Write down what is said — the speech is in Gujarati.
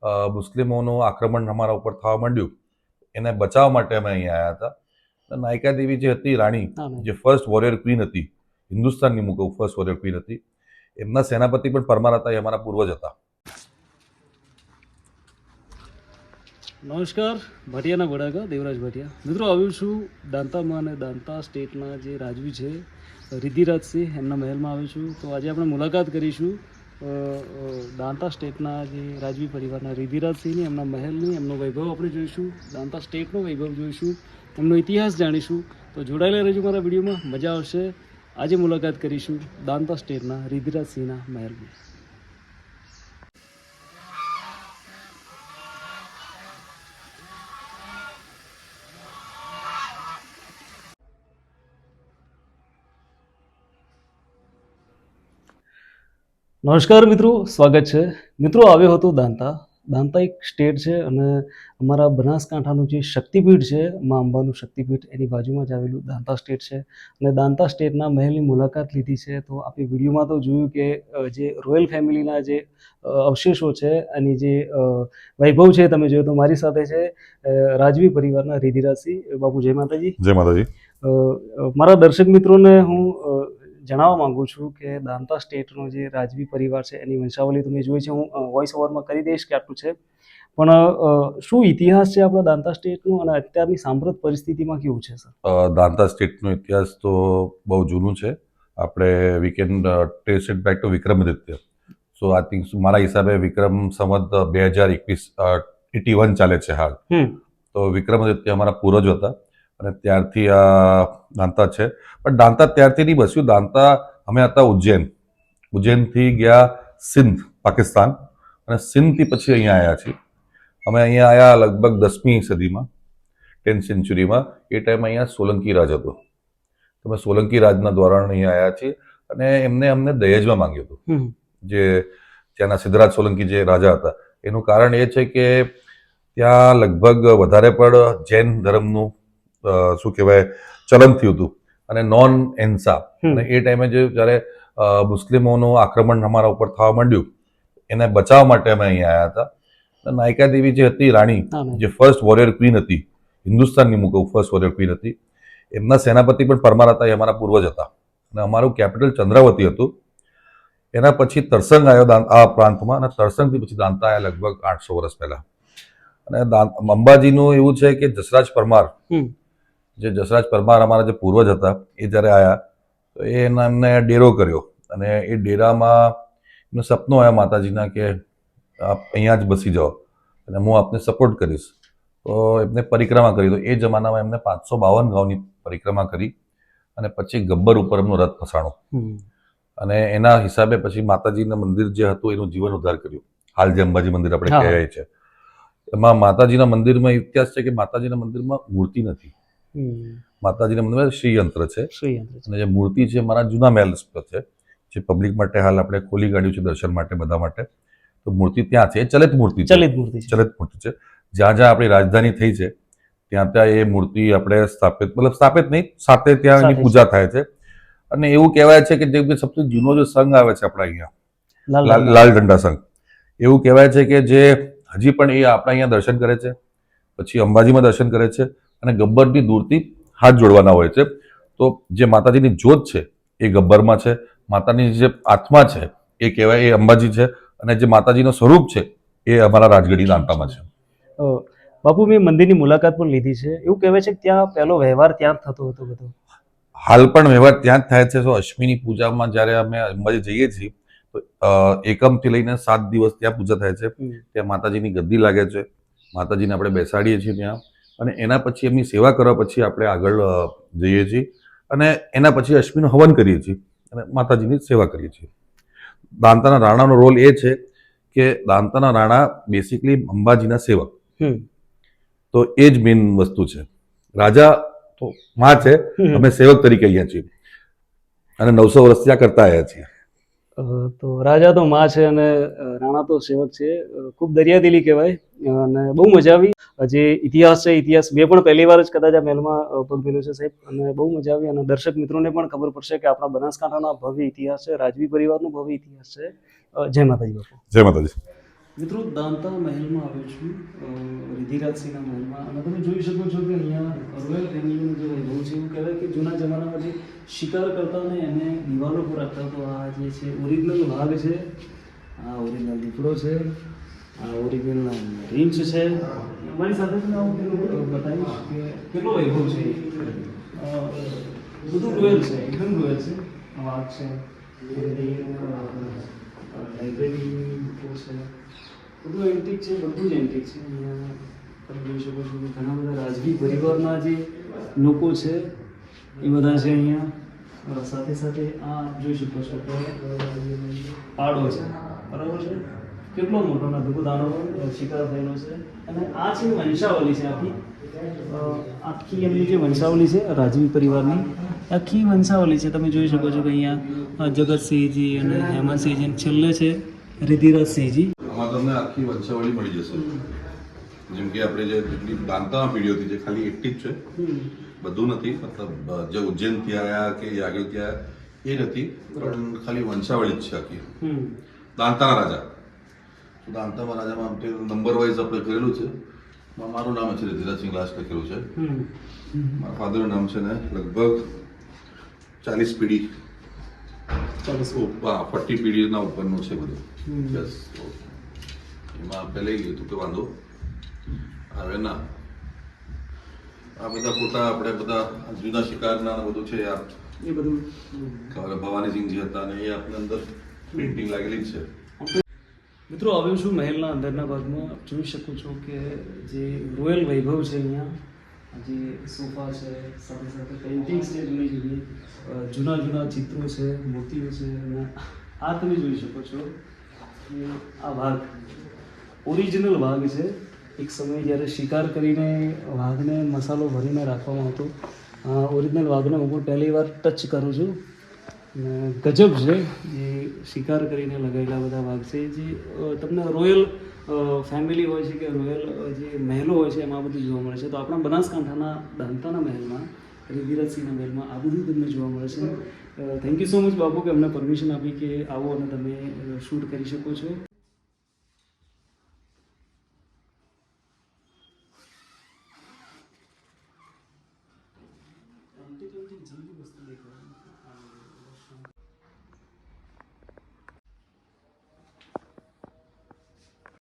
મુસ્લિમોનું આક્રમણ અમારા ઉપર થવા માંડ્યું, એને બચાવવા માટે અમે અહીંયા આવ્યા હતા. નાયકા દેવી જે હતી રાણી, જે ફર્સ્ટ વોરિયર ક્વીન હતી, હિન્દુસ્તાનની મૂકો ફર્સ્ટ વોરિયર ક્વીન હતી, એમના સેનાપતિ પણ પરમાર હતા, એ અમારા પૂર્વજ હતા. નમસ્કાર, ભાટિયાના વડાગા દેવરાજ ભાટિયા. મિત્રો, આવ્યું છું દાંતામાં અને દાંતા સ્ટેટના જે રાજવી છે રિદ્ધિરાજસિંહ, એમના મહેલમાં આવ્યું છું. તો આજે આપણે મુલાકાત કરીશું દાંતા સ્ટેટના જે રાજવી પરિવારના રિદ્ધિરાજસિંહની, એમના મહેલની, એમનો વૈભવ આપણે જોઈશું, દાંતા સ્ટેટનો વૈભવ જોઈશું, એમનો ઇતિહાસ જાણીશું. તો જોડાયેલા રહેજો મારા વિડીયોમાં, મજા આવશે. આજે મુલાકાત કરીશું દાંતા સ્ટેટના રિદ્ધિરાજસિંહના મહેલની. નમસ્કાર મિત્રો, સ્વાગત છે. મિત્રો, આવ્યો હતો દાંતા. દાંતા એક સ્ટેટ છે અને અમારા બનાસકાંઠાનું જે શક્તિપીઠ છે, મા અંબાનું શક્તિપીઠ, એની બાજુમાં જ આવેલું દાંતા સ્ટેટ છે. અને દાંતા સ્ટેટના મહેલની મુલાકાત લીધી છે. તો આપણે વિડીયોમાં તો જોયું કે જે રોયલ ફેમિલીના જે અવશેષો છે, એની જે વૈભવ છે, તમે જોયું. તો મારી સાથે છે રાજવી પરિવારના રિદ્ધિરાજસિંહ. બાપુ, જય માતાજી. જય માતાજી. મારા દર્શક મિત્રોને હું જણાવવા માંગુ છું કે દાંતા સ્ટેટનો જે રાજવી પરિવાર છે, એની વંશાવલી તમે જોઈ છે. હું વોઇસ ઓવરમાં કરી દઈશ કે આટલું છે, પણ શું ઇતિહાસ છે આપણા દાંતા સ્ટેટનો અને અત્યારની સાંપ્રત પરિસ્થિતિમાં કેવું છે સર? દાંતા સ્ટેટનો ઇતિહાસ તો બહુ જૂનું છે. આપણે we can trace it back to Vikramaditya. So I think મારા હિસાબે વિક્રમ સંવત 2021 ચાલે છે હાલ. તો વિક્રમાદિત્ય અમારા પૂર્વજ હતા અને ત્યારથી આ દાંતા છે. પણ દાંતા ત્યારથી નહીં બસ્યું. દાંતા અમે હતા ઉજ્જૈનથી ગયા સિંધ, પાકિસ્તાન, અને સિંધથી પછી અહીંયા આવ્યા છીએ. અમે અહીંયા આવ્યા લગભગ 10મી સદીમાં, 10th સેન્ચુરીમાં. એ ટાઈમ અહીંયા સોલંકી રાજ હતો. તો અમે સોલંકી રાજના દ્વારા અહીંયા આવ્યા છીએ અને એમને અમને દહેજમાં માંગ્યું હતું. જે ત્યાંના સિદ્ધરાજ સોલંકી જે રાજા હતા, એનું કારણ એ છે કે ત્યાં લગભગ વધારે પણ જૈન ધર્મનું શું કહેવાય ચલન થયું હતું અને નોન એન્સા. અને એ ટાઈમે જ્યારે મુસ્લિમોનું આક્રમણ અમારા ઉપર થવા માંડ્યું, એને બચાવવા માટે અમે અહીંયા આવ્યા હતા. નાયકા દેવી જે હતી રાણી, જે ફર્સ્ટ વોરિયર ક્વીન હતી, હિન્દુસ્તાનની મૂકો ફર્સ્ટ વોરિયર ક્વીન હતી, એમના સેનાપતિ પણ પરમાર હતા, એ અમારા પૂર્વજ હતા. અને અમારું કેપિટલ ચંદ્રાવતી હતું. એના પછી તરસંગ આવ્યો આ પ્રાંતમાં, અને તરસંગથી પછી દાંતા આવ્યા લગભગ 800 વર્ષ પહેલા. અને અંબાજીનું એવું છે કે જસરાજ પરમાર, જે જસરાજ પરમાર અમારા જે પૂર્વજ હતા, એ જ્યારે આવ્યા તો એમને ડેરો કર્યો. અને એ ડેરામાં એમનું સપનું આવ્યા માતાજીના કે આપ અહીંયા જ બસી જાઓ અને હું આપને સપોર્ટ કરીશ. તો એમને પરિક્રમા કરી. તો એ જમાનામાં એમને 552 ગાંવની પરિક્રમા કરી અને પછી ગબ્બર ઉપર એમનો રથ ફસાણો. અને એના હિસાબે પછી માતાજીના મંદિર જે હતું એનું જીવન ઉદ્ધાર કર્યું. હાલ જે અંબાજી મંદિર આપણે કહેવાય છે, એમાં માતાજીના મંદિરમાં ઇતિહાસ છે કે માતાજીના મંદિરમાં મૂર્તિ નથી. માતાજીના મંદિરમાં શ્રીયંત્ર છે. અને જે મૂર્તિ છે મારા જૂના મહેલ છે, જે પબ્લિક માટે હાલ આપણે ખોલી કાઢ્યું છે દર્શન માટે, બધા માટે. તો મૂર્તિ ત્યાં છે. એ ચલિત મૂર્તિ છે. જ્યાં જ્યાં આપણી રાજધાની થઈ છે ત્યાં ત્યાં એ મૂર્તિ આપણે સ્થાપિત નહીં, સાથે ત્યાં એની પૂજા થાય છે. અને એવું કહેવાય છે કે જે સૌથી જૂનો જે સંઘ આવે છે આપણા અહીંયા, લાલ ઝંડા સંઘ, એવું કહેવાય છે કે જે હજી પણ એ આપણા અહીંયા દર્શન કરે છે, પછી અંબાજીમાં દર્શન કરે છે અને ગબ્બરની દૂરથી હાથ જોડવાના હોય છે. તો જે માતાજીની જ્યોત છે એ ગબ્બરમાં છે, માતાની જે આત્મા છે એ કહેવાય એ અંબાજી છે, અને જે માતાજીનું સ્વરૂપ છે એ અમારા રાજગઢી દાંતામાં છે. બાપુ, મેં મંદિરની મુલાકાત પણ લીધી છે. એવું કહેવાય છે કે ત્યાં પહેલો વ્યવહાર ત્યાં જ થતો હતો બધો. હાલ પણ વ્યવહાર ત્યાં જ થાય છે. તો અશ્વિની પૂજામાં જ્યારે અમે અંબાજી જઈએ છીએ તો એકમથી લઈને 7 દિવસ ત્યાં પૂજા થાય છે. ત્યાં માતાજીની ગદ્દી લાગે છે, માતાજીને આપણે બેસાડીએ છીએ ત્યાં, અને એના પછી એમની સેવા કરવા પછી આપણે આગળ જઈએ છીએ અને એના પછી અશ્વિનો હવન કરીએ છીએ અને માતાજીની સેવા કરીએ છીએ. દાંતાના રાણાનો રોલ એ છે કે દાંતાના રાણા બેસિકલી અંબાજીના સેવક. તો એ જ મેઇન વસ્તુ છે. રાજા તો માં છે, અમે સેવક તરીકે અહીંયા છીએ અને 900 વર્ષ ત્યાં કરતા આવ્યા છીએ. તો રાજા તો માં છે અને રાણા તો સેવક છે. ખૂબ દરિયાદિલી કહેવાય અને બહુ મજા આવી. જે ઇતિહાસ છે, ઇતિહાસ મેં પણ પહેલી વાર જ કદાચ આ મહેલમાં પગ મેલ્યો છે સાહેબ, અને બહુ મજા આવી. અને દર્શક મિત્રોને પણ ખબર પડશે કે આપણા બનાસકાંઠાના ભવ્ય ઇતિહાસ છે, રાજવી પરિવારનો ભવ્ય ઇતિહાસ છે. જય માતાજી બાપુ. જય માતાજી. મિત્રો દાંતા મહેલમાં આવ્યો છું, રિધિરાજસિંહના મહેલમાં, અને તમે જોઈ શકો છો કે અહીંયા રોયલ ફેમિલીનું જે વૈભવ છે એવું કહેવાય કે જૂના જમાનામાં જે શિકાર કરતા ને એને દિવાલો પર રાખતા. તો આ જે છે ઓરિજિનલ વાઘ છે, આ ઓરિજિનલ દીપડો છે, આ ઓરિજિનલ રીંછ છે. અમારી સાથે જ હું પેલું બતાવીશ કે કેટલો વૈભવ છે. બધું રોયલ છે, એકદમ રોયલ છે. આ વાઘ છે, લાઇબ્રેરી છે, બધું એન્ટિક છે, બધું જ એન્ટિક છે. અહીંયા તમે જોઈ શકો છો કે ઘણા બધા રાજવી પરિવારના જે લોકો છે એ બધા છે અહીંયા. સાથે સાથે આ જોઈ શકો છો કે પાડો છે, બરાબર છે, કેટલો મોટો નથી દાણો શિકાર થયેલો છે. અને આ છે વંશાવલી છે આખી, આખી એમની જે વંશાવલી છે રાજવી પરિવારની આખી વંશાવલી છે. તમે જોઈ શકો છો કે અહીંયા જગતસિંહજી અને હેમંતસિંહજી અને છેલ્લે છે રિધિરાજસિંહજી. આમાં તમને આખી વંશાવળી મળી જશે. જેમ કે આપણે જે જેટલી દાંતામાં પેઢીઓ હતી જે ખાલી એકથી જ છે, બધું નથી, મતલબ જે ઉજ્જૈનથી આવ્યા કે આગળથી આવ્યા એ નથી, પણ ખાલી વંશાવળી જ છે આખી. દાંતાના રાજા, તો દાંતામાં રાજામાં તે નંબર વાઇઝ આપણે કરેલું છે. મારું નામ છે રિધિરાજસિંહ લાસ્ટ લખેલું છે. મારા ફાધરનું નામ છે ને લગભગ 40 પેઢી 40 પેઢીના ઉપરનું છે બધું. યસ, એમાં આપણે લઈ લીધું કે વાંધો હવે ના. આ બધા ફોટા આપણે બધા જૂના શિકારના બધું છે યાર, એ બધું ભવાનીસિંહજી હતા ને એ આપણે અંદર પેઇન્ટિંગ લાગેલી જ છે. મિત્રો આવ્યો છું મહેલના અંદરના ભાગમાં. આપ જોઈ શકો છો કે જે રોયલ વૈભવ છે અહીંયા, જે સોફા છે, સાથે સાથે પેઇન્ટિંગ્સ છે, જૂની જૂની જૂના જૂના ચિત્રો છે, મૂર્તિઓ છે. અને આ તમે જોઈ શકો છો કે આ વાઘ ઓરિજિનલ વાઘ છે. એક સમયે જ્યારે શિકાર કરીને વાઘને મસાલો ભરીને રાખવામાં આવતો, ઓરિજિનલ વાઘને હું પણ પહેલી વાર ટચ કરું છું. અને ગજબ છે જે શિકાર કરીને લગાવેલા બધા વાઘ છે. જે તમને રોયલ ફેમિલી હોય છે કે રોયલ જે મહેલો હોય છે એમાં બધું જોવા મળે છે. તો આપણા બનાસકાંઠાના દાંતાના મહેલમાં, રિધિરાજસિંહના મહેલમાં આ બધું તમને જોવા મળે છે. થેન્ક યુ સો મચ બાપુ કે અમને પરમિશન આપી કે આવો અને તમે શૂટ કરી શકો છો. જલ્દી વસ્તુ દેખાય.